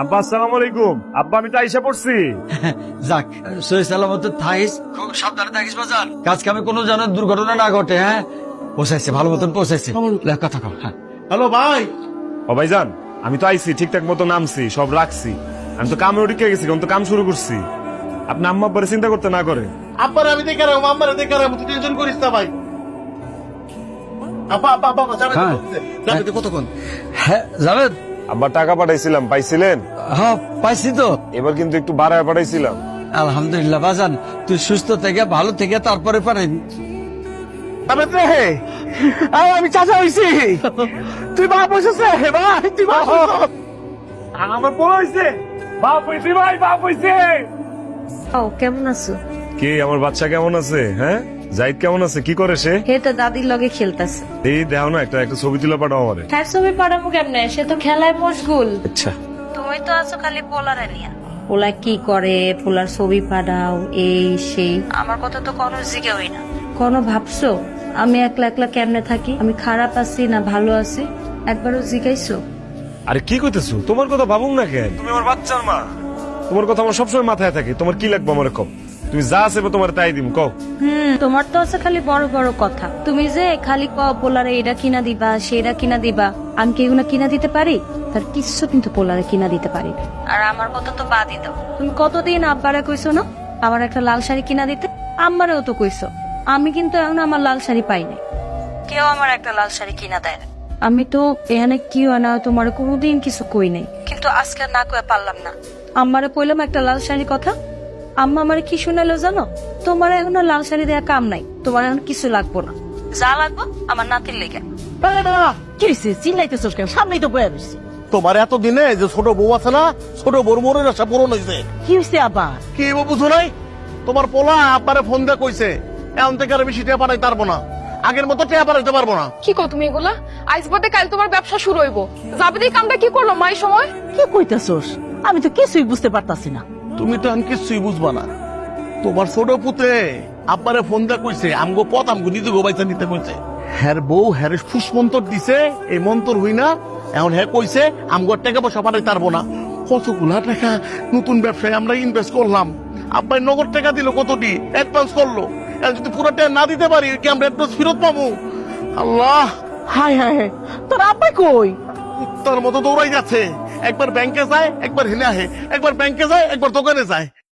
আব্বা আসসালামু আলাইকুম। আব্বা আমি তো আইসা পড়ছি। যাক, সহি সালামত থাকিস, খুব সাবধানে থাকিস বাজান। কাজ কামে কোনো যেন দুর্ঘটনা না ঘটে। হ্যাঁ, পৌঁছাইছে, ভালো মতন পৌঁছাইছে। লে, কথা কও। হ্যাঁ, হ্যালো ভাই। ও ভাইজান, আমি তো আইছি ঠিকঠাক মতো নামছি, সব রাখছি। আমি তো কামে উঠে গেছি, আমি তো কাম শুরু করছি। আপনি আম্মা আব্বারে চিন্তা করতে না করে। আব্বার আমি দেখে রাখবো, আম্মারে দেখে রাখবো, তুই টেনশন করিস না ভাই। আব্বা আব্বা আব্বা যাবে হ্যাঁ। যাবে তো কতক্ষণ? হ্যাঁ জাভেদ। আব্বা টাকা পাঠাইছিলাম, পাইছিলেন? হ্যাঁ, পাইছি তো। এবার কিন্তু একটু বাড়ায় পাঠাইছিলাম। আলহামদুলিল্লাহ বাজান, তুই সুস্থ থেকে ভালো থেকে তারপরে পারেন। আমি চাচা হইছি। তুই বাপ হইছিস রে ভাই, তুই বাপ হইছিস। আমার বড় হইছে, বাপ হইছে ভাই, বাপ হইছে। ও কেমন আছো? কে আমার বাচ্চা কেমন আছে? হ্যাঁ, জাহিদ কেমন আছে? কি করে সে? হে তো দাদির লগে খেলতেছে। এই দেখো না, একটা একটা ছবি তুলে পাঠাও আমারে। হ্যাঁ, ছবি পাঠাবো কেমনে? সে তো খেলায় মশগুল। আচ্ছা, তুমি তো আছো খালি পোলারে নিয়া। পোলা কি করে, পোলার ছবি পাঠাও, এই সেই। আমার কথা তো কোনো জিজ্ঞাই না। কোনো ভাবছো আমি একলা একলা কেমনে থাকি? আমি খারাপ আছি না ভালো আছি? একবারও জিজ্ঞাইছো? আরে কি কইতেছো? তোমার কথা ভাবুন না কেন? তুমি আমার বাচ্চার মা, তোমার কথা আমার সবসময় মাথায় থাকে। তোমার কি লাগবে আমার কও, তুমি যা আছে তোমার তাই দিম, কও। তোমার তো আছে খালি বড় বড় কথা। তুমি যে খালি পোলারে এটা কিনা দিবা, সেটা কিনা দিবা, আমি কি এগুলো কিনা দিতে পারি? তার কিছু কিন্তু পোলারে কিনা দিতে পারি। আর আমার কথা তো বাদই দাও। তুমি কতদিন আব্বারে কইছো না আমার একটা লাল শাড়ি কিনা দিতে? আম্মারেও তো কইছো। আমি কিন্তু এখন আমার লাল শাড়ি পাই নাই। কেউ আমার একটা লাল শাড়ি কিনা দেয় না। আমি তো এখানে কি হয় না তোমার কোনোদিন কিছু কই নাই, কিন্তু আজকে না কয়ে পারলাম না। আম্মারে কইলাম একটা লাল শাড়ি কথা, আম্মা আমারে কি শুনালো জানো? তোমার এখন আর লাল শাড়ি দেয়া কাম নাই, তোমার এখন কিছু লাগবো না, যা লাগবো আমার নাতির লেগে। কি হয়েছে? চিল্লাইতেছস কেন? সামনেই তো বয়ে রয়েছে। তোমার এত দিনে যে ছোট বউ আছে না, ছোট বউর মনের আশা পূরণ হয়েছে। কি হয়েছে আবার? কি বুঝো নাই? তোমার পোলা আব্বারে ফোন দিয়ে কইছে এখন থেকে আর বেশি টেয়া পাঠাইতে পারবো না, আগের মতো টেয়া পাঠাইতে পারবো না। কি কও তুমি এগুলা? আইস বাদে কাল তোমার ব্যবসা শুরু হইব। যাবে এই কামটা কি করলো মাই সময়? কি কইতাছস? আমি তো কিছুই বুঝতে পারতাছি না। তুমি তো এখন কিছুই বুঝবা না। তোমার ছোট পুতে আব্বারে ফোন দিয়ে কইছে আমগো পথ আমগো নিজে গোবাইতে নিতে কইছে। হ্যার বউ হ্যার ফুস মন্তর দিছে, এই মন্তর হই না এখন হ্যাঁ কইছে আমগো টাকা পয়সা পাঠাইতে পারবো না। কতগুলা টাকা নতুন ব্যবসায় আমরা ইনভেস্ট করলাম, আব্বাই নগদ টাকা দিল, কতটি অ্যাডভান্স করলো। এখন যদি পুরো টাকা না দিতে পারি কি আমরা অ্যাডভান্স ফেরত পাবো? আল্লাহ, হায় হায় হায়, তোর আব্বাই কই? তার মতো দৌড়াই যাচ্ছে। একবার ব্যাংকে যায়, একবার হেনে আহে, একবার ব্যাংকে যায়, একবার দোকানে যায়।